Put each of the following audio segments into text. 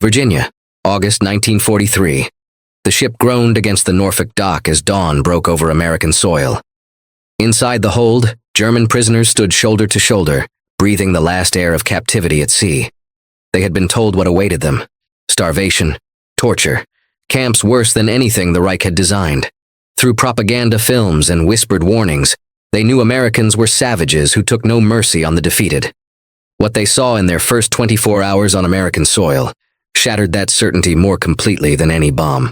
Virginia, August 1943. The ship groaned against the Norfolk dock as dawn broke over American soil. Inside the hold, German prisoners stood shoulder to shoulder, breathing the last air of captivity at sea. They had been told what awaited them: starvation, torture, camps worse than anything the Reich had designed. Through propaganda films and whispered warnings, they knew Americans were savages who took no mercy on the defeated. What they saw in their first 24 hours on American soil shattered that certainty more completely than any bomb.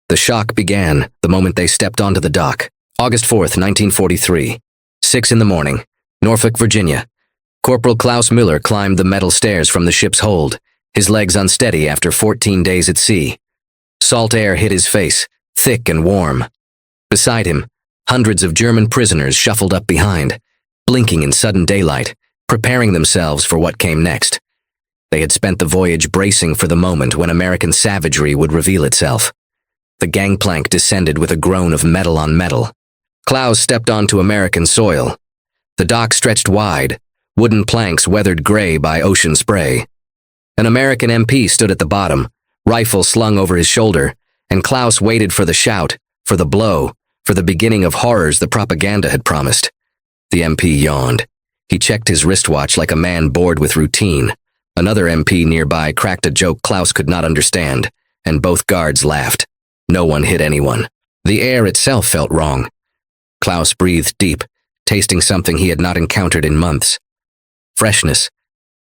The shock began the moment they stepped onto the dock. August 4th, 1943. 6 in the morning. Norfolk, Virginia. Corporal Klaus Miller climbed the metal stairs from the ship's hold, his legs unsteady after 14 days at sea. Salt air hit his face, thick and warm. Beside him, hundreds of German prisoners shuffled up behind, blinking in sudden daylight, preparing themselves for what came next. They had spent the voyage bracing for the moment when American savagery would reveal itself. The gangplank descended with a groan of metal on metal. Klaus stepped onto American soil. The dock stretched wide, wooden planks weathered gray by ocean spray. An American MP stood at the bottom, rifle slung over his shoulder, and Klaus waited for the shout, for the blow, for the beginning of horrors the propaganda had promised. The MP yawned. He checked his wristwatch like a man bored with routine. Another MP nearby cracked a joke Klaus could not understand, and both guards laughed. No one hit anyone. The air itself felt wrong. Klaus breathed deep, tasting something he had not encountered in months. Freshness,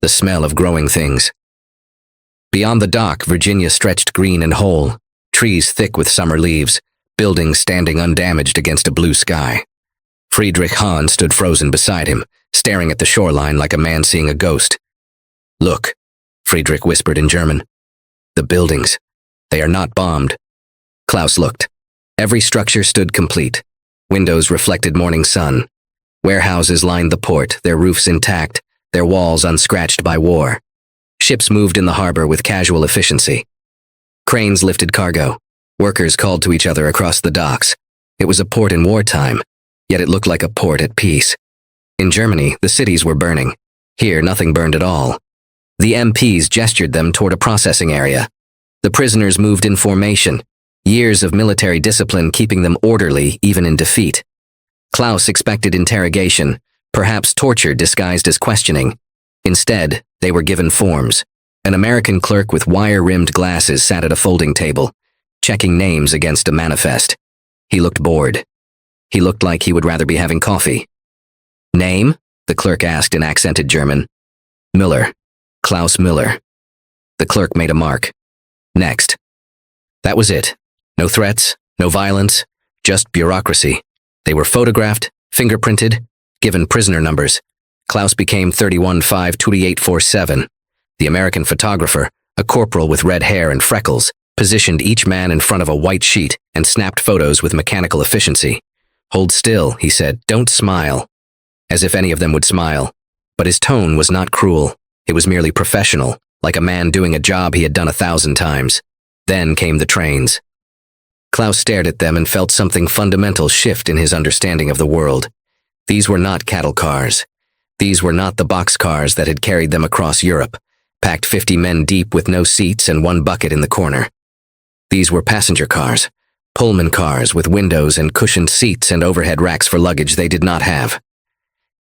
the smell of growing things. Beyond the dock, Virginia stretched green and whole, trees thick with summer leaves, buildings standing undamaged against a blue sky. Friedrich Hahn stood frozen beside him, staring at the shoreline like a man seeing a ghost. "Look," Friedrich whispered in German. "The buildings. They are not bombed." Klaus looked. Every structure stood complete. Windows reflected morning sun. Warehouses lined the port, their roofs intact, their walls unscratched by war. Ships moved in the harbor with casual efficiency. Cranes lifted cargo. Workers called to each other across the docks. It was a port in wartime, yet it looked like a port at peace. In Germany, the cities were burning. Here, nothing burned at all. The MPs gestured them toward a processing area. The prisoners moved in formation, years of military discipline keeping them orderly even in defeat. Klaus expected interrogation, perhaps torture disguised as questioning. Instead, they were given forms. An American clerk with wire-rimmed glasses sat at a folding table, checking names against a manifest. He looked bored. He looked like he would rather be having coffee. "Name?" the clerk asked in accented German. "Miller. Klaus Miller." The clerk made a mark. "Next." That was it. No threats, no violence, just bureaucracy. They were photographed, fingerprinted, given prisoner numbers. Klaus became 31-5-2847. The American photographer, a corporal with red hair and freckles, positioned each man in front of a white sheet and snapped photos with mechanical efficiency. "Hold still," he said. "Don't smile." As if any of them would smile. But his tone was not cruel. It was merely professional, like a man doing a job he had done 1,000 times. Then came the trains. Klaus stared at them and felt something fundamental shift in his understanding of the world. These were not cattle cars. These were not the boxcars that had carried them across Europe, packed 50 men deep with no seats and one bucket in the corner. These were passenger cars, Pullman cars with windows and cushioned seats and overhead racks for luggage they did not have.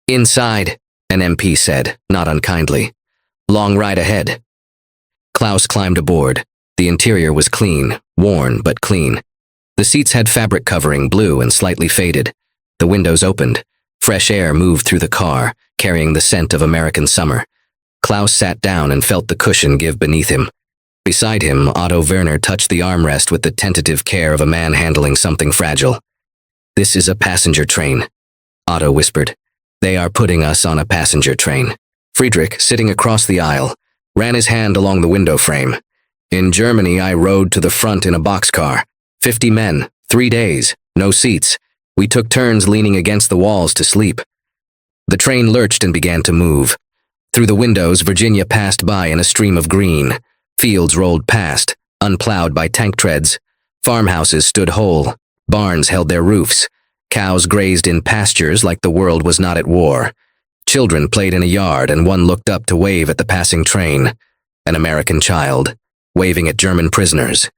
"Inside," an MP said, not unkindly. "Long ride ahead." Klaus climbed aboard. The interior was clean, worn but clean. The seats had fabric covering, blue and slightly faded. The windows opened. Fresh air moved through the car, carrying the scent of American summer. Klaus sat down and felt the cushion give beneath him. Beside him, Otto Werner touched the armrest with the tentative care of a man handling something fragile. "This is a passenger train," Otto whispered. "They are putting us on a passenger train." Friedrich, sitting across the aisle, ran his hand along the window frame. "In Germany, I rode to the front in a boxcar. 50 men, 3 days, no seats. We took turns leaning against the walls to sleep." The train lurched and began to move. Through the windows, Virginia passed by in a stream of green. Fields rolled past, unplowed by tank treads. Farmhouses stood whole. Barns held their roofs. Cows grazed in pastures like the world was not at war. Children played in a yard and one looked up to wave at the passing train. An American child. waving at German prisoners.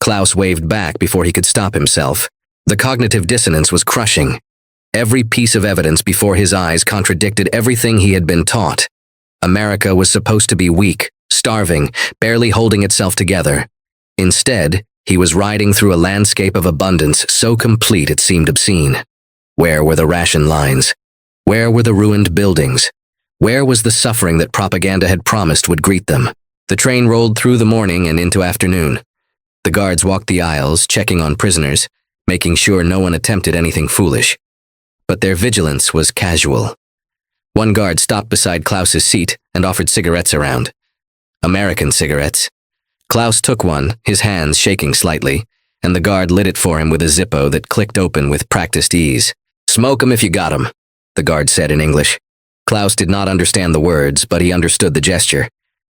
Klaus waved back before he could stop himself. The cognitive dissonance was crushing. Every piece of evidence before his eyes contradicted everything he had been taught. America was supposed to be weak, starving, barely holding itself together. Instead, he was riding through a landscape of abundance so complete it seemed obscene. Where were the ration lines? Where were the ruined buildings? Where was the suffering that propaganda had promised would greet them? The train rolled through the morning and into afternoon. The guards walked the aisles, checking on prisoners, making sure no one attempted anything foolish. But their vigilance was casual. One guard stopped beside Klaus's seat and offered cigarettes around. American cigarettes. Klaus took one, his hands shaking slightly, and the guard lit it for him with a Zippo that clicked open with practiced ease. "Smoke 'em if you got 'em," the guard said in English. Klaus did not understand the words, but he understood the gesture.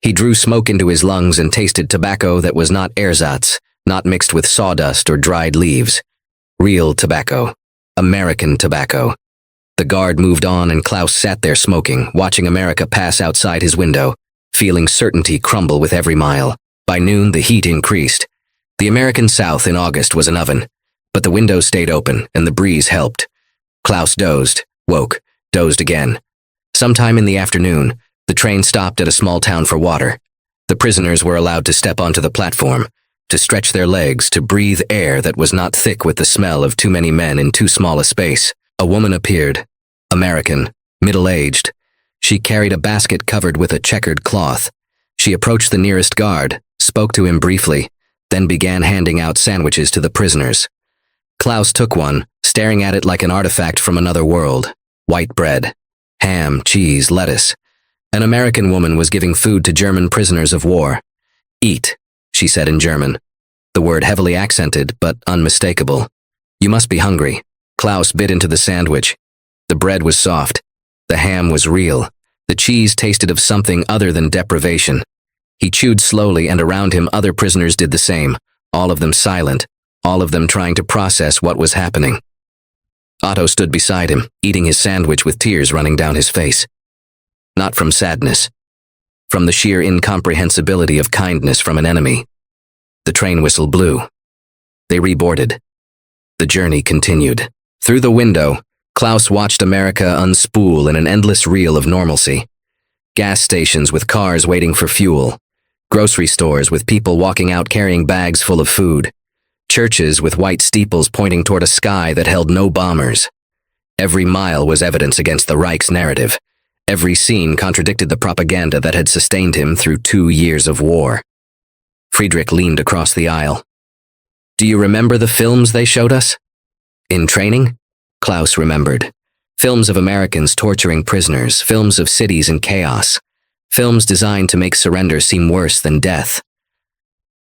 He drew smoke into his lungs and tasted tobacco that was not ersatz, not mixed with sawdust or dried leaves. Real tobacco. American tobacco. The guard moved on and Klaus sat there smoking, watching America pass outside his window, feeling certainty crumble with every mile. By noon, the heat increased. The American South in August was an oven, but the window stayed open and the breeze helped. Klaus dozed, woke, dozed again. Sometime in the afternoon, the train stopped at a small town for water. The prisoners were allowed to step onto the platform, to stretch their legs, to breathe air that was not thick with the smell of too many men in too small a space. A woman appeared, American, middle-aged. She carried a basket covered with a checkered cloth. She approached the nearest guard, spoke to him briefly, then began handing out sandwiches to the prisoners. Klaus took one, staring at it like an artifact from another world. White bread, ham, cheese, lettuce. An American woman was giving food to German prisoners of war. "Eat," she said in German, the word heavily accented but unmistakable. "You must be hungry." Klaus bit into the sandwich. The bread was soft. The ham was real. The cheese tasted of something other than deprivation. He chewed slowly, and around him other prisoners did the same, all of them silent, all of them trying to process what was happening. Otto stood beside him, eating his sandwich with tears running down his face. Not from sadness. From the sheer incomprehensibility of kindness from an enemy. The train whistle blew. They reboarded. The journey continued. Through the window, Klaus watched America unspool in an endless reel of normalcy. Gas stations with cars waiting for fuel. Grocery stores with people walking out carrying bags full of food. Churches with white steeples pointing toward a sky that held no bombers. Every mile was evidence against the Reich's narrative. Every scene contradicted the propaganda that had sustained him through 2 years of war. Friedrich leaned across the aisle. "Do you remember the films they showed us?" "In training?" Klaus remembered. Films of Americans torturing prisoners, films of cities in chaos, films designed to make surrender seem worse than death.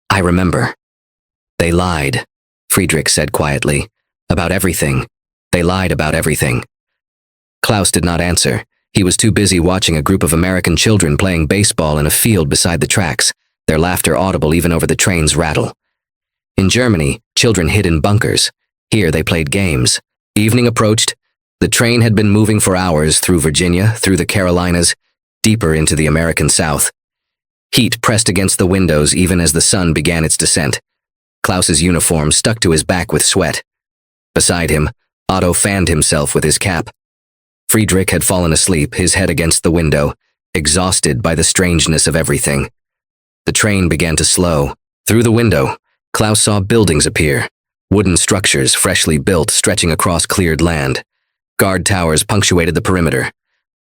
"I remember." "They lied," Friedrich said quietly. "About everything. They lied about everything." Klaus did not answer. He was too busy watching a group of American children playing baseball in a field beside the tracks, their laughter audible even over the train's rattle. In Germany, children hid in bunkers. Here they played games. Evening approached. The train had been moving for hours through Virginia, through the Carolinas, deeper into the American South. Heat pressed against the windows even as the sun began its descent. Klaus's uniform stuck to his back with sweat. Beside him, Otto fanned himself with his cap. Friedrich had fallen asleep, his head against the window, exhausted by the strangeness of everything. The train began to slow. Through the window, Klaus saw buildings appear, wooden structures freshly built stretching across cleared land. Guard towers punctuated the perimeter.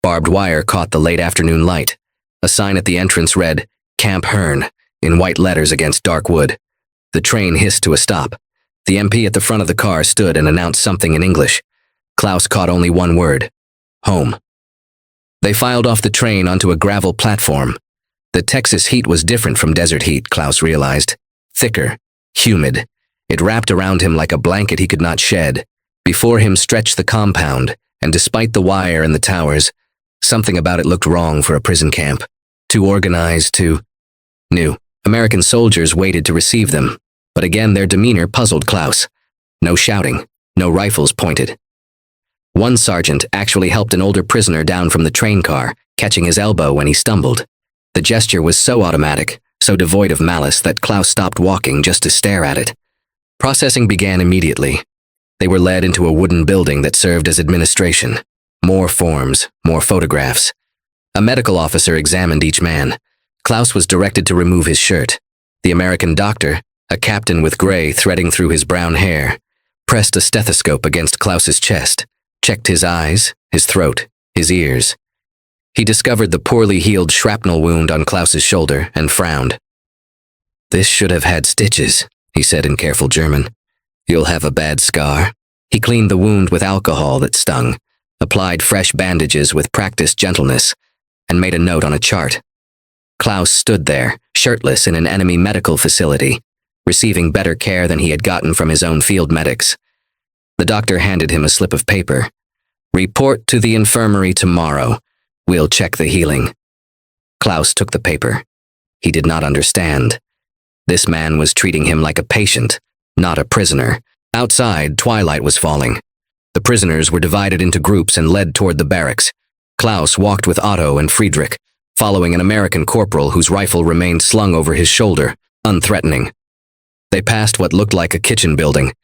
Barbed wire caught the late afternoon light. A sign at the entrance read, "Camp Hearn," in white letters against dark wood. The train hissed to a stop. The MP at the front of the car stood and announced something in English. Klaus caught only one word. Home. They filed off the train onto a gravel platform. The Texas heat was different from desert heat, Klaus realized. Thicker, humid. It wrapped around him like a blanket he could not shed. Before him stretched the compound, and despite the wire and the towers, something about it looked wrong for a prison camp. Too organized, too new. American soldiers waited to receive them, but again their demeanor puzzled Klaus. No shouting, no rifles pointed. One sergeant actually helped an older prisoner down from the train car, catching his elbow when he stumbled. The gesture was so automatic, so devoid of malice that Klaus stopped walking just to stare at it. Processing began immediately. They were led into a wooden building that served as administration. More forms, more photographs. A medical officer examined each man. Klaus was directed to remove his shirt. The American doctor, a captain with gray threading through his brown hair, pressed a stethoscope against Klaus's chest, checked his eyes, his throat, his ears. He discovered the poorly healed shrapnel wound on Klaus's shoulder and frowned. "This should have had stitches," he said in careful German. "You'll have a bad scar." He cleaned the wound with alcohol that stung, applied fresh bandages with practiced gentleness, and made a note on a chart. Klaus stood there, shirtless in an enemy medical facility, receiving better care than he had gotten from his own field medics. The doctor handed him a slip of paper. "Report to the infirmary tomorrow. We'll check the healing." Klaus took the paper. He did not understand. This man was treating him like a patient, not a prisoner. Outside, twilight was falling. The prisoners were divided into groups and led toward the barracks. Klaus walked with Otto and Friedrich, following an American corporal whose rifle remained slung over his shoulder, unthreatening. They passed what looked like a kitchen building,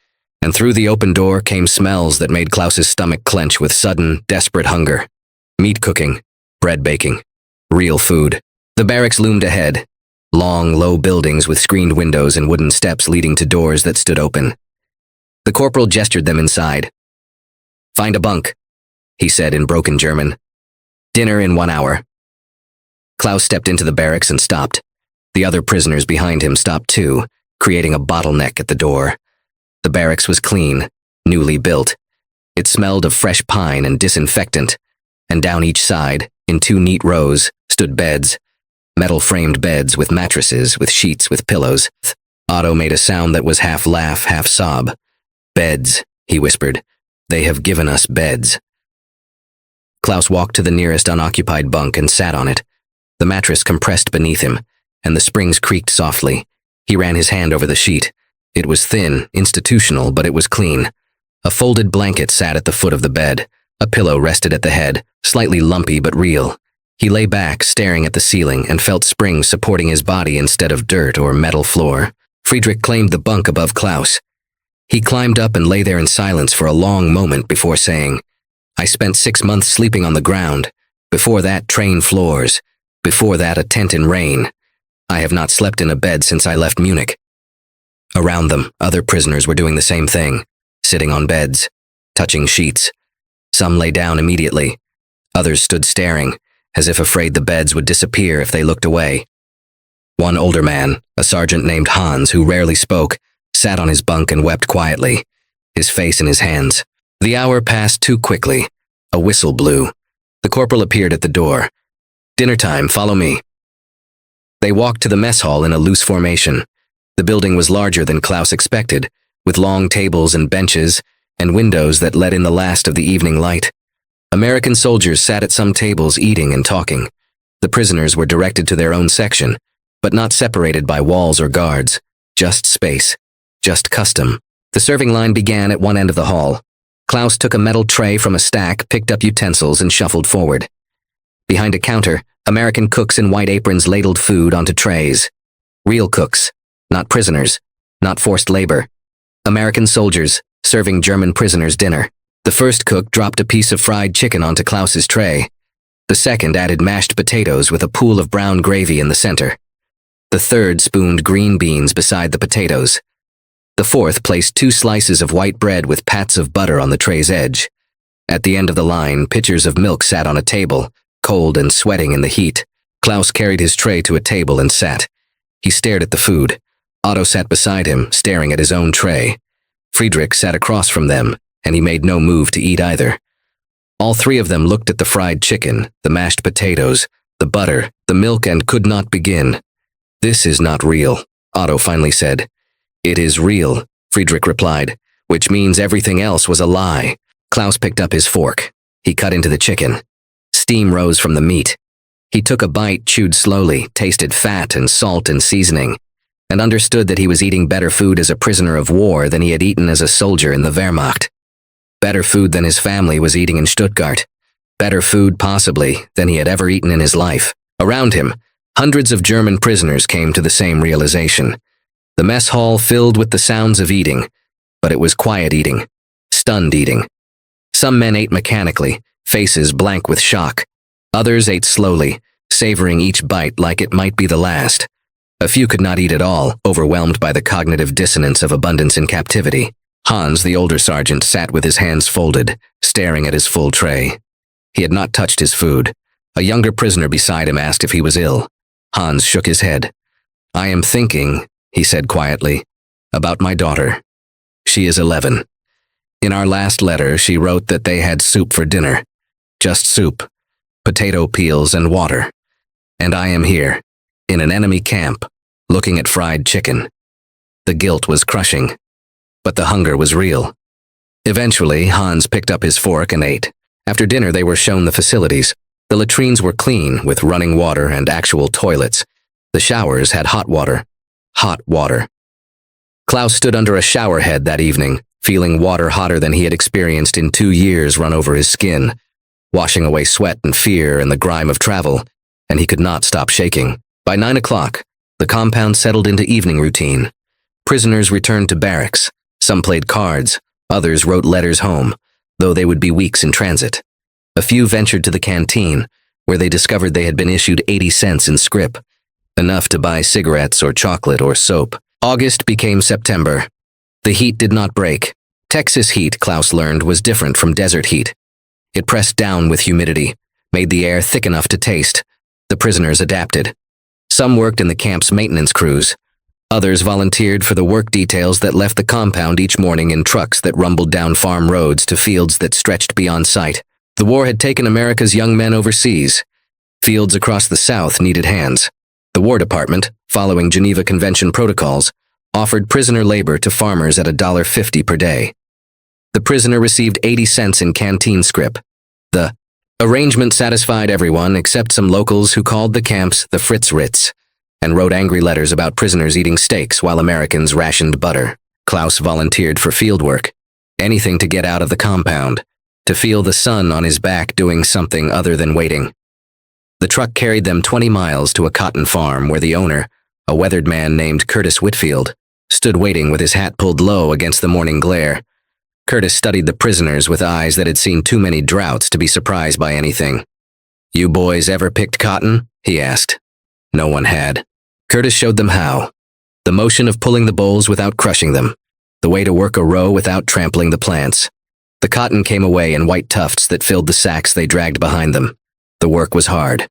and through the open door came smells that made Klaus's stomach clench with sudden, desperate hunger. Meat cooking, bread baking, real food. The barracks loomed ahead, long, low buildings with screened windows and wooden steps leading to doors that stood open. The corporal gestured them inside. "Find a bunk," he said in broken German. "Dinner in 1 hour." Klaus stepped into the barracks and stopped. The other prisoners behind him stopped too, creating a bottleneck at the door. The barracks was clean, newly built. It smelled of fresh pine and disinfectant, and down each side, in 2 neat rows, stood beds. Metal-framed beds with mattresses, with sheets, with pillows. Otto made a sound that was half laugh, half sob. "Beds," he whispered. "They have given us beds." Klaus walked to the nearest unoccupied bunk and sat on it. The mattress compressed beneath him, and the springs creaked softly. He ran his hand over the sheet. It was thin, institutional, but it was clean. A folded blanket sat at the foot of the bed. A pillow rested at the head, slightly lumpy but real. He lay back, staring at the ceiling, and felt springs supporting his body instead of dirt or metal floor. Friedrich claimed the bunk above Klaus. He climbed up and lay there in silence for a long moment before saying, "I spent 6 months sleeping on the ground. Before that, train floors. Before that, a tent in rain. I have not slept in a bed since I left Munich." Around them, other prisoners were doing the same thing, sitting on beds, touching sheets. Some lay down immediately. Others stood staring, as if afraid the beds would disappear if they looked away. One older man, a sergeant named Hans who rarely spoke, sat on his bunk and wept quietly, his face in his hands. The hour passed too quickly. A whistle blew. The corporal appeared at the door. "Dinner time, follow me." They walked to the mess hall in a loose formation. The building was larger than Klaus expected, with long tables and benches, and windows that let in the last of the evening light. American soldiers sat at some tables eating and talking. The prisoners were directed to their own section, but not separated by walls or guards. Just space. Just custom. The serving line began at one end of the hall. Klaus took a metal tray from a stack, picked up utensils, and shuffled forward. Behind a counter, American cooks in white aprons ladled food onto trays. Real cooks, not prisoners, not forced labor. American soldiers, serving German prisoners dinner. The first cook dropped a piece of fried chicken onto Klaus's tray. The second added mashed potatoes with a pool of brown gravy in the center. The third spooned green beans beside the potatoes. The fourth placed 2 slices of white bread with pats of butter on the tray's edge. At the end of the line, pitchers of milk sat on a table, cold and sweating in the heat. Klaus carried his tray to a table and sat. He stared at the food. Otto sat beside him, staring at his own tray. Friedrich sat across from them, and he made no move to eat either. All 3 of them looked at the fried chicken, the mashed potatoes, the butter, the milk, and could not begin. "This is not real," Otto finally said. "It is real," Friedrich replied, "which means everything else was a lie." Klaus picked up his fork. He cut into the chicken. Steam rose from the meat. He took a bite, chewed slowly, tasted fat and salt and seasoning, and understood that he was eating better food as a prisoner of war than he had eaten as a soldier in the Wehrmacht. Better food than his family was eating in Stuttgart. Better food, possibly, than he had ever eaten in his life. Around him, Hundreds of German prisoners came to the same realization. The mess hall filled with the sounds of eating, but it was quiet eating, stunned eating. Some men ate mechanically, faces blank with shock. Others ate slowly, savoring each bite like it might be the last. A few could not eat at all, overwhelmed by the cognitive dissonance of abundance in captivity. Hans, the older sergeant, sat with his hands folded, staring at his full tray. He had not touched his food. A younger prisoner beside him asked if he was ill. Hans shook his head. "I am thinking," he said quietly, "about my daughter. She is 11. In our last letter, she wrote that they had soup for dinner. Just soup, potato peels and water. And I am here, in an enemy camp, looking at fried chicken." The guilt was crushing, but the hunger was real. Eventually, Hans picked up his fork and ate. After dinner, they were shown the facilities. The latrines were clean, with running water and actual toilets. The showers had hot water. Hot water. Klaus stood under a shower head that evening, feeling water hotter than he had experienced in 2 years run over his skin, washing away sweat and fear and the grime of travel, and he could not stop shaking. By 9 o'clock, the compound settled into evening routine. Prisoners returned to barracks. Some played cards, others wrote letters home, though they would be weeks in transit. A few ventured to the canteen, where they discovered they had been issued 80 cents in scrip, enough to buy cigarettes or chocolate or soap. August became September. The heat did not break. Texas heat, Klaus learned, was different from desert heat. It pressed down with humidity, made the air thick enough to taste. The prisoners adapted. Some worked in the camp's maintenance crews. Others volunteered for the work details that left the compound each morning in trucks that rumbled down farm roads to fields that stretched beyond sight. The war had taken America's young men overseas. Fields across the South needed hands. The War Department, following Geneva Convention protocols, offered prisoner labor to farmers at $1.50 per day. The prisoner received 80 cents in canteen scrip. The arrangement satisfied everyone except some locals who called the camps the Fritz Ritz and wrote angry letters about prisoners eating steaks while Americans rationed butter. Klaus volunteered for field work, anything to get out of the compound, to feel the sun on his back doing something other than waiting. The truck carried them 20 miles to a cotton farm where the owner, a weathered man named Curtis Whitfield, stood waiting with his hat pulled low against the morning glare. Curtis studied the prisoners with eyes that had seen too many droughts to be surprised by anything. "You boys ever picked cotton?" he asked. No one had. Curtis showed them how. The motion of pulling the bolls without crushing them. The way to work a row without trampling the plants. The cotton came away in white tufts that filled the sacks they dragged behind them. The work was hard.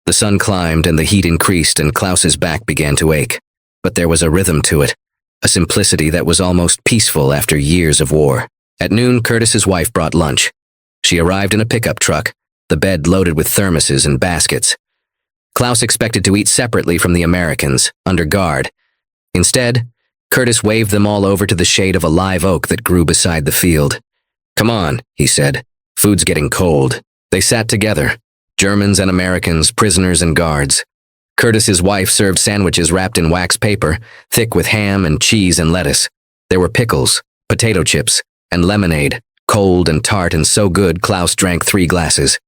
The sun climbed and the heat increased and Klaus's back began to ache. But there was a rhythm to it, a simplicity that was almost peaceful after years of war. At noon, Curtis's wife brought lunch. She arrived in a pickup truck, the bed loaded with thermoses and baskets. Klaus expected to eat separately from the Americans, under guard. Instead, Curtis waved them all over to the shade of a live oak that grew beside the field. "Come on," he said. "Food's getting cold." They sat together, Germans and Americans, prisoners and guards. Curtis's wife served sandwiches wrapped in wax paper, thick with ham and cheese and lettuce. There were pickles, potato chips, and lemonade, cold and tart and so good Klaus drank 3 glasses.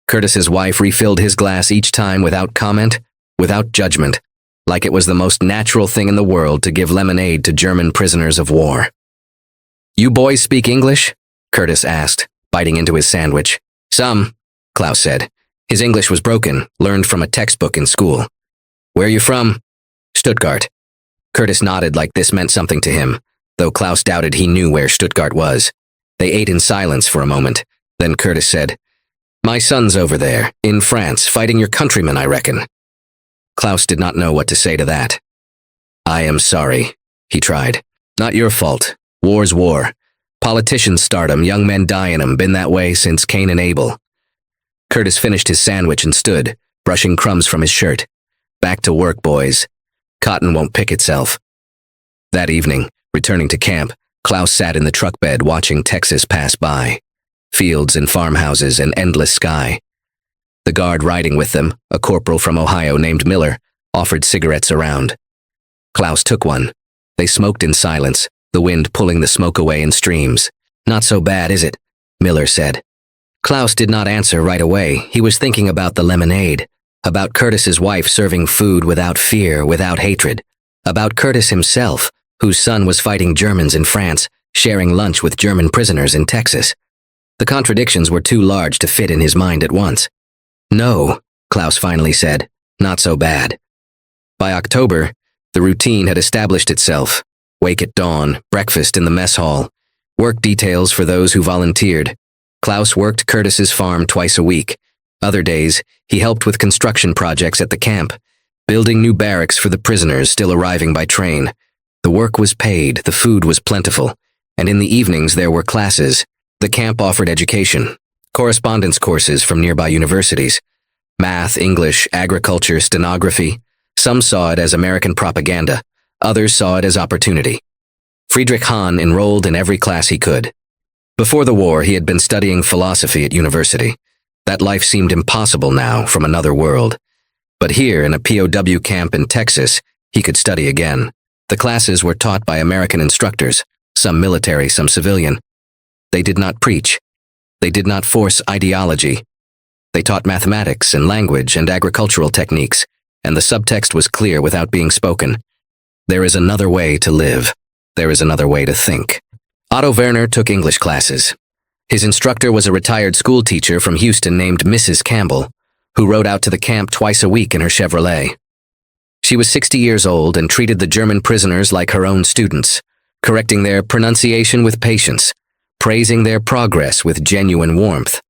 Curtis's wife refilled his glass each time without comment, without judgment, like it was the most natural thing in the world to give lemonade to German prisoners of war. "You boys speak English?" Curtis asked, biting into his sandwich. "Some," Klaus said. His English was broken, learned from a textbook in school. "Where are you from?" "Stuttgart." Curtis nodded like this meant something to him, though Klaus doubted he knew where Stuttgart was. They ate in silence for a moment. Then Curtis said, "My son's over there, in France, fighting your countrymen, I reckon." Klaus did not know what to say to that. "I am sorry," he tried. "Not your fault. War's war. Politicians start 'em, young men die in 'em, been that way since Cain and Abel." Curtis finished his sandwich and stood, brushing crumbs from his shirt. "Back to work, boys. Cotton won't pick itself." That evening, returning to camp, Klaus sat in the truck bed watching Texas pass by. Fields and farmhouses and endless sky. The guard riding with them, a corporal from Ohio named Miller, offered cigarettes around. Klaus took one. They smoked in silence, the wind pulling the smoke away in streams. "Not so bad, is it?" Miller said. Klaus did not answer right away. He was thinking about the lemonade, About Curtis's wife serving food without fear, without hatred. About Curtis himself, whose son was fighting Germans in France, sharing lunch with German prisoners in Texas. The contradictions were too large to fit in his mind at once. No, Klaus finally said, not so bad. By October, the routine had established itself. Wake at dawn, breakfast in the mess hall, work details for those who volunteered. Klaus worked Curtis's farm twice a week. Other days, he helped with construction projects at the camp, building new barracks for the prisoners still arriving by train. The work was paid, the food was plentiful, and in the evenings there were classes. The camp offered education, correspondence courses from nearby universities, math, English, agriculture, stenography. Some saw it as American propaganda, others saw it as opportunity. Friedrich Hahn enrolled in every class he could. Before the war, he had been studying philosophy at university. That life seemed impossible now, from another world. But here, in a POW camp in Texas, he could study again. The classes were taught by American instructors, some military, some civilian. They did not preach. They did not force ideology. They taught mathematics and language and agricultural techniques, and the subtext was clear without being spoken. There is another way to live. There is another way to think. Otto Werner took English classes. His instructor was a retired school teacher from Houston named Mrs. Campbell, who rode out to the camp twice a week in her Chevrolet. She was 60 years old and treated the German prisoners like her own students, correcting their pronunciation with patience, praising their progress with genuine warmth.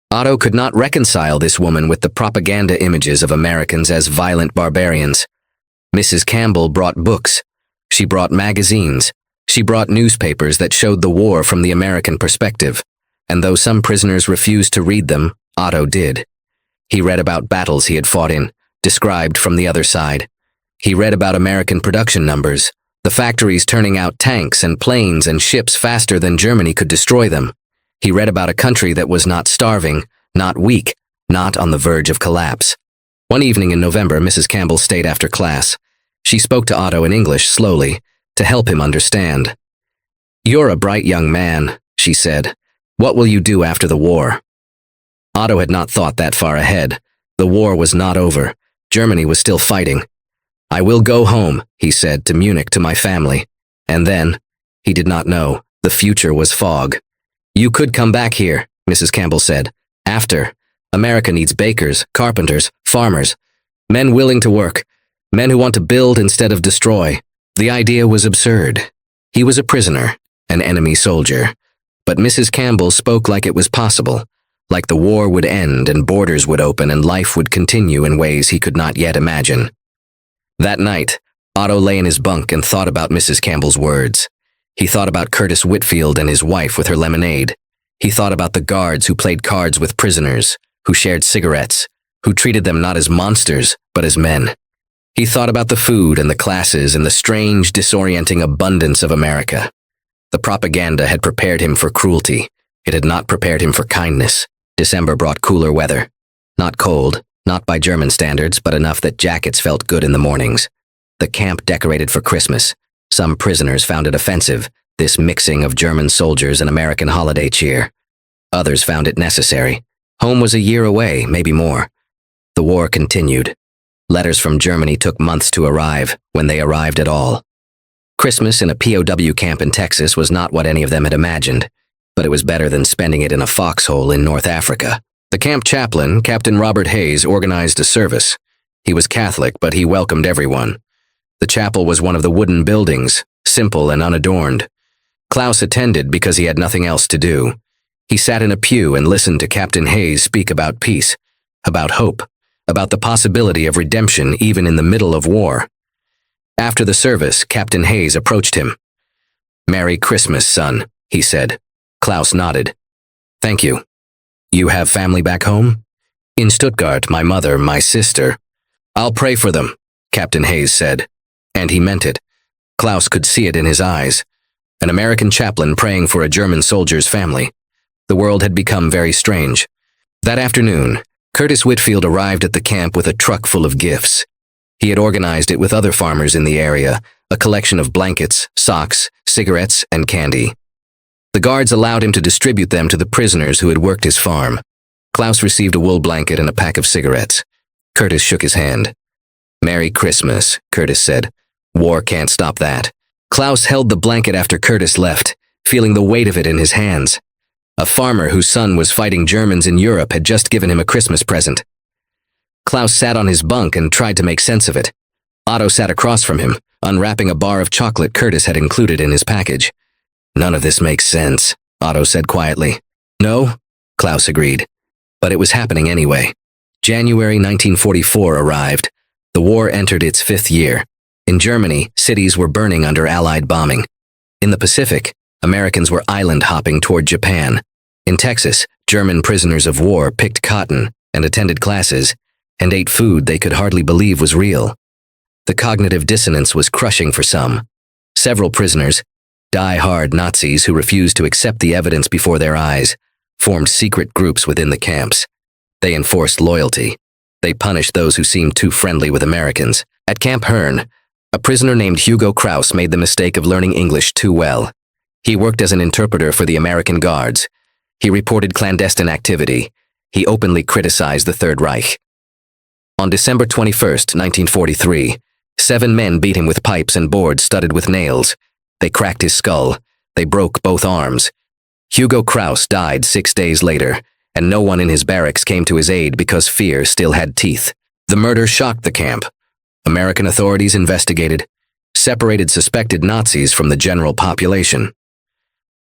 Otto could not reconcile this woman with the propaganda images of Americans as violent barbarians. Mrs. Campbell brought books. She brought magazines. She brought newspapers that showed the war from the American perspective, and though some prisoners refused to read them, Otto did. He read about battles he had fought in, described from the other side. He read about American production numbers, the factories turning out tanks and planes and ships faster than Germany could destroy them. He read about a country that was not starving, not weak, not on the verge of collapse. One evening in November, Mrs. Campbell stayed after class. She spoke to Otto in English slowly, to help him understand. "You're a bright young man," she said. "What will you do after the war?" Otto had not thought that far ahead. The war was not over. Germany was still fighting. "I will go home," he said, "to Munich, to my family." And then, he did not know, the future was fog. "You could come back here," Mrs. Campbell said. "After. America needs bakers, carpenters, farmers, men willing to work, men who want to build instead of destroy." The idea was absurd. He was a prisoner, an enemy soldier. But Mrs. Campbell spoke like it was possible, like the war would end and borders would open and life would continue in ways he could not yet imagine. That night, Otto lay in his bunk and thought about Mrs. Campbell's words. He thought about Curtis Whitfield and his wife with her lemonade. He thought about the guards who played cards with prisoners, who shared cigarettes, who treated them not as monsters, but as men. He thought about the food and the classes and the strange, disorienting abundance of America. The propaganda had prepared him for cruelty. It had not prepared him for kindness. December brought cooler weather. Not cold, not by German standards, but enough that jackets felt good in the mornings. The camp decorated for Christmas. Some prisoners found it offensive, this mixing of German soldiers and American holiday cheer. Others found it necessary. Home was a year away, maybe more. The war continued. Letters from Germany took months to arrive, when they arrived at all. Christmas in a POW camp in Texas was not what any of them had imagined, but it was better than spending it in a foxhole in North Africa. The camp chaplain, Captain Robert Hayes, organized a service. He was Catholic, but he welcomed everyone. The chapel was one of the wooden buildings, simple and unadorned. Klaus attended because he had nothing else to do. He sat in a pew and listened to Captain Hayes speak about peace, about hope, about the possibility of redemption even in the middle of war. After the service, Captain Hayes approached him. "Merry Christmas, son," he said. Klaus nodded. "Thank you. You have family back home?" "In Stuttgart, my mother, my sister." "I'll pray for them," Captain Hayes said. And he meant it. Klaus could see it in his eyes. An American chaplain praying for a German soldier's family. The world had become very strange. That afternoon, Curtis Whitfield arrived at the camp with a truck full of gifts. He had organized it with other farmers in the area, a collection of blankets, socks, cigarettes, and candy. The guards allowed him to distribute them to the prisoners who had worked his farm. Klaus received a wool blanket and a pack of cigarettes. Curtis shook his hand. "Merry Christmas," Curtis said. "War can't stop that." Klaus held the blanket after Curtis left, feeling the weight of it in his hands. A farmer whose son was fighting Germans in Europe had just given him a Christmas present. Klaus sat on his bunk and tried to make sense of it. Otto sat across from him, unwrapping a bar of chocolate Curtis had included in his package. "None of this makes sense," Otto said quietly. "No," Klaus agreed. But it was happening anyway. January 1944 arrived. The war entered its 5th year. In Germany, cities were burning under Allied bombing. In the Pacific, Americans were island-hopping toward Japan. In Texas, German prisoners of war picked cotton and attended classes and ate food they could hardly believe was real. The cognitive dissonance was crushing for some. Several prisoners, die-hard Nazis who refused to accept the evidence before their eyes, formed secret groups within the camps. They enforced loyalty. They punished those who seemed too friendly with Americans. At Camp Hearn, a prisoner named Hugo Kraus made the mistake of learning English too well. He worked as an interpreter for the American Guards. He reported clandestine activity. He openly criticized the Third Reich. On December 21, 1943, 7 men beat him with pipes and boards studded with nails. They cracked his skull. They broke both arms. Hugo Kraus died 6 days later, and no one in his barracks came to his aid because fear still had teeth. The murder shocked the camp. American authorities investigated, separated suspected Nazis from the general population.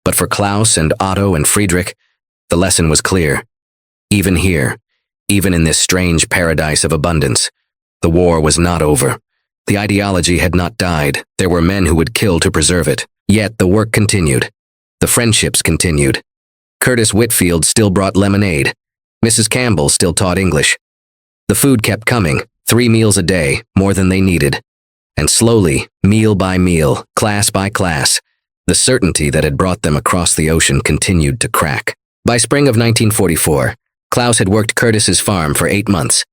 But for Klaus and Otto and Friedrich, the lesson was clear. Even here, even in this strange paradise of abundance, the war was not over. The ideology had not died. There were men who would kill to preserve it. Yet the work continued. The friendships continued. Curtis Whitfield still brought lemonade. Mrs. Campbell still taught English. The food kept coming, 3 meals a day, more than they needed. And slowly, meal by meal, class by class, the certainty that had brought them across the ocean continued to crack. By spring of 1944, Klaus had worked Curtis's farm for 8 months.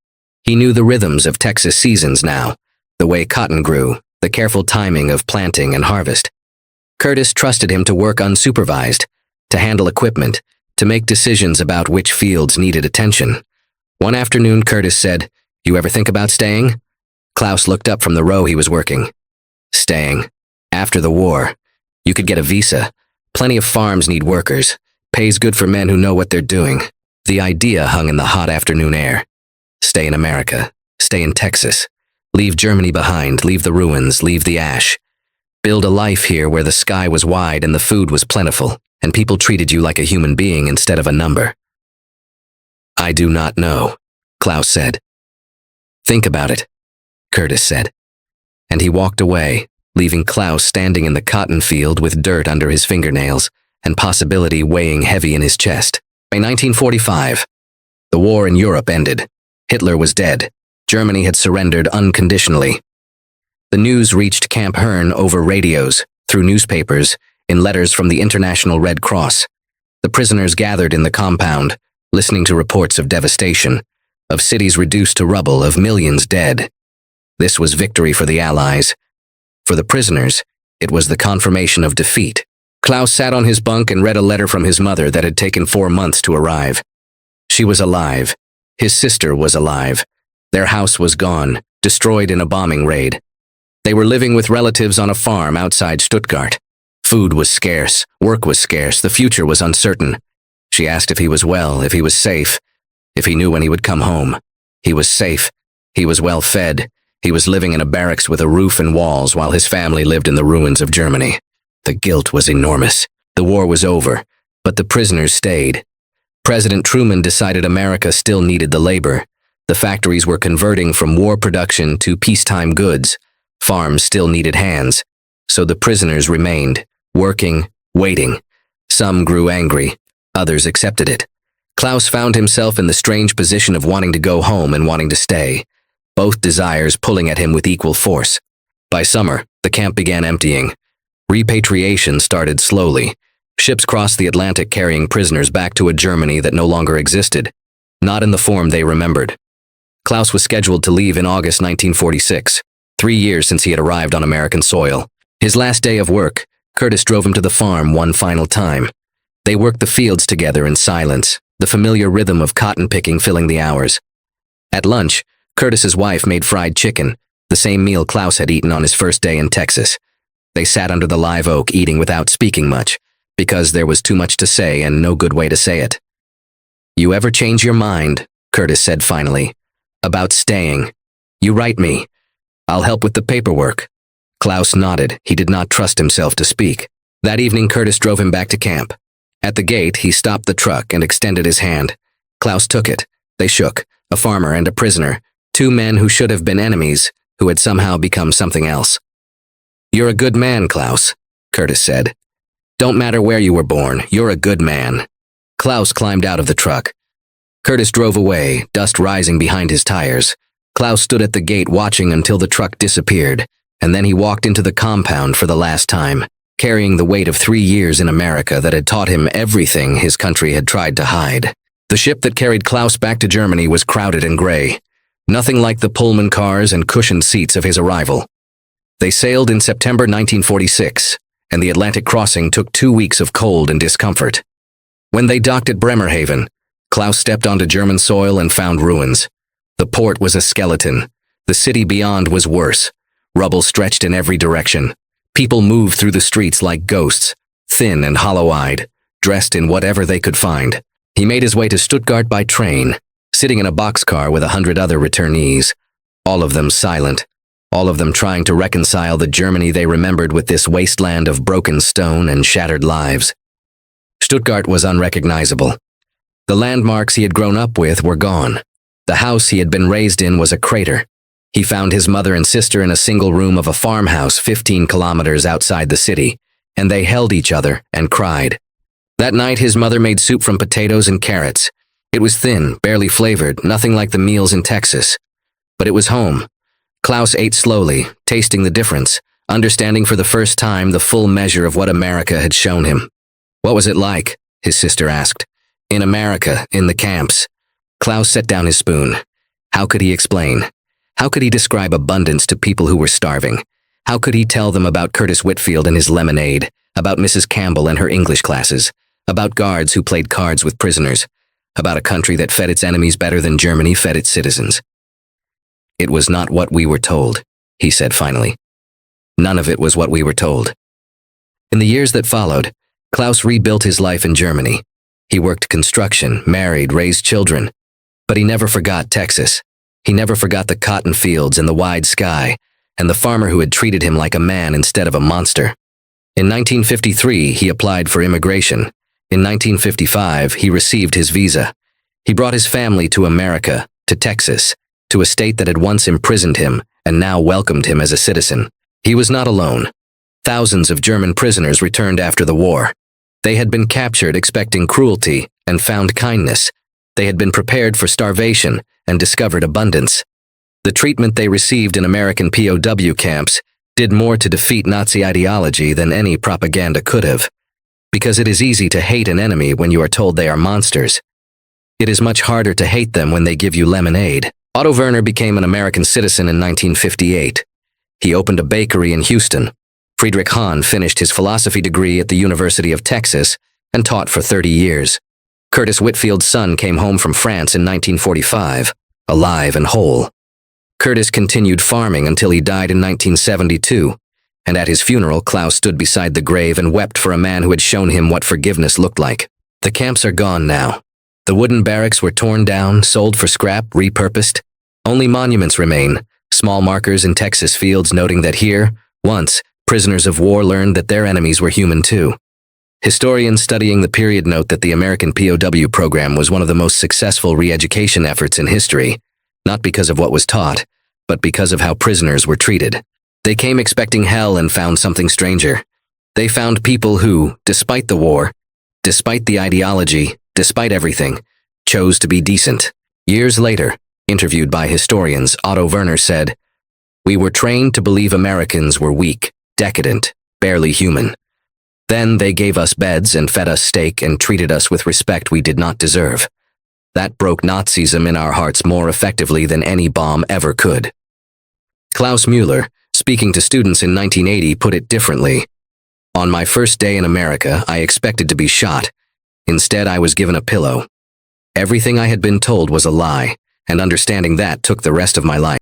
He knew the rhythms of Texas seasons now, the way cotton grew, the careful timing of planting and harvest. Curtis trusted him to work unsupervised, to handle equipment, to make decisions about which fields needed attention. One afternoon, Curtis said, "You ever think about staying?" Klaus looked up from the row he was working. "Staying. After the war. You could get a visa. Plenty of farms need workers. Pays good for men who know what they're doing." The idea hung in the hot afternoon air. Stay in America. Stay in Texas. Leave Germany behind. Leave the ruins. Leave the ash. Build a life here where the sky was wide and the food was plentiful, and people treated you like a human being instead of a number. "I do not know," Klaus said. "Think about it," Curtis said. And he walked away, leaving Klaus standing in the cotton field with dirt under his fingernails and possibility weighing heavy in his chest. By 1945, the war in Europe ended. Hitler was dead. Germany had surrendered unconditionally. The news reached Camp Hearn over radios, through newspapers, in letters from the International Red Cross. The prisoners gathered in the compound, listening to reports of devastation, of cities reduced to rubble, of millions dead. This was victory for the Allies. For the prisoners, it was the confirmation of defeat. Klaus sat on his bunk and read a letter from his mother that had taken 4 months to arrive. She was alive. His sister was alive. Their house was gone, destroyed in a bombing raid. They were living with relatives on a farm outside Stuttgart. Food was scarce, work was scarce, the future was uncertain. She asked if he was well, if he was safe, if he knew when he would come home. He was safe. He was well fed. He was living in a barracks with a roof and walls while his family lived in the ruins of Germany. The guilt was enormous. The war was over, but the prisoners stayed. President Truman decided America still needed the labor. The factories were converting from war production to peacetime goods. Farms still needed hands. So the prisoners remained, working, waiting. Some grew angry. Others accepted it. Klaus found himself in the strange position of wanting to go home and wanting to stay, both desires pulling at him with equal force. By summer, the camp began emptying. Repatriation started slowly. Ships crossed the Atlantic carrying prisoners back to a Germany that no longer existed, not in the form they remembered. Klaus was scheduled to leave in August 1946, 3 years since he had arrived on American soil. His last day of work, Curtis drove him to the farm one final time. They worked the fields together in silence, the familiar rhythm of cotton picking filling the hours. At lunch, Curtis's wife made fried chicken, the same meal Klaus had eaten on his first day in Texas. They sat under the live oak eating without speaking much, because there was too much to say and no good way to say it. "You ever change your mind," Curtis said finally, "about staying? You write me. I'll help with the paperwork." Klaus nodded. He did not trust himself to speak. That evening, Curtis drove him back to camp. At the gate, he stopped the truck and extended his hand. Klaus took it. They shook, a farmer and a prisoner, two men who should have been enemies, who had somehow become something else. "You're a good man, Klaus," Curtis said. "Don't matter where you were born, you're a good man." Klaus climbed out of the truck. Curtis drove away, dust rising behind his tires. Klaus stood at the gate watching until the truck disappeared, and then he walked into the compound for the last time, carrying the weight of 3 years in America that had taught him everything his country had tried to hide. The ship that carried Klaus back to Germany was crowded and gray, nothing like the Pullman cars and cushioned seats of his arrival. They sailed in September 1946, and the Atlantic crossing took 2 weeks of cold and discomfort. When they docked at Bremerhaven, Klaus stepped onto German soil and found ruins. The port was a skeleton. The city beyond was worse. Rubble stretched in every direction. People moved through the streets like ghosts, thin and hollow-eyed, dressed in whatever they could find. He made his way to Stuttgart by train, sitting in a boxcar with 100 other returnees, all of them silent, all of them trying to reconcile the Germany they remembered with this wasteland of broken stone and shattered lives. Stuttgart was unrecognizable. The landmarks he had grown up with were gone. The house he had been raised in was a crater. He found his mother and sister in a single room of a farmhouse 15 kilometers outside the city, and they held each other and cried. That night his mother made soup from potatoes and carrots. It was thin, barely flavored, nothing like the meals in Texas. But it was home. Klaus ate slowly, tasting the difference, understanding for the first time the full measure of what America had shown him. "What was it like?" his sister asked. "In America, in the camps." Klaus set down his spoon. How could he explain? How could he describe abundance to people who were starving? How could he tell them about Curtis Whitfield and his lemonade, about Mrs. Campbell and her English classes, about guards who played cards with prisoners, about a country that fed its enemies better than Germany fed its citizens? "It was not what we were told," he said finally. "None of it was what we were told." In the years that followed, Klaus rebuilt his life in Germany. He worked construction, married, raised children. But he never forgot Texas. He never forgot the cotton fields and the wide sky, and the farmer who had treated him like a man instead of a monster. In 1953, he applied for immigration. In 1955, he received his visa. He brought his family to America, to Texas, to a state that had once imprisoned him and now welcomed him as a citizen. He was not alone. Thousands of German prisoners returned after the war. They had been captured expecting cruelty and found kindness. They had been prepared for starvation and discovered abundance. The treatment they received in American POW camps did more to defeat Nazi ideology than any propaganda could have. Because it is easy to hate an enemy when you are told they are monsters. It is much harder to hate them when they give you lemonade. Otto Werner became an American citizen in 1958. He opened a bakery in Houston. Friedrich Hahn finished his philosophy degree at the University of Texas and taught for 30 years. Curtis Whitfield's son came home from France in 1945, alive and whole. Curtis continued farming until he died in 1972, and at his funeral, Klaus stood beside the grave and wept for a man who had shown him what forgiveness looked like. The camps are gone now. The wooden barracks were torn down, sold for scrap, repurposed. Only monuments remain, small markers in Texas fields noting that here, once, prisoners of war learned that their enemies were human too. Historians studying the period note that the American POW program was one of the most successful re-education efforts in history, not because of what was taught, but because of how prisoners were treated. They came expecting hell and found something stranger. They found people who, despite the war, despite the ideology, despite everything, chose to be decent. Years later, interviewed by historians, Otto Werner said, "We were trained to believe Americans were weak, decadent, barely human. Then they gave us beds and fed us steak and treated us with respect we did not deserve. That broke Nazism in our hearts more effectively than any bomb ever could." Klaus Müller, speaking to students in 1980, put it differently. "On my first day in America, I expected to be shot. Instead, I was given a pillow. Everything I had been told was a lie, and understanding that took the rest of my life.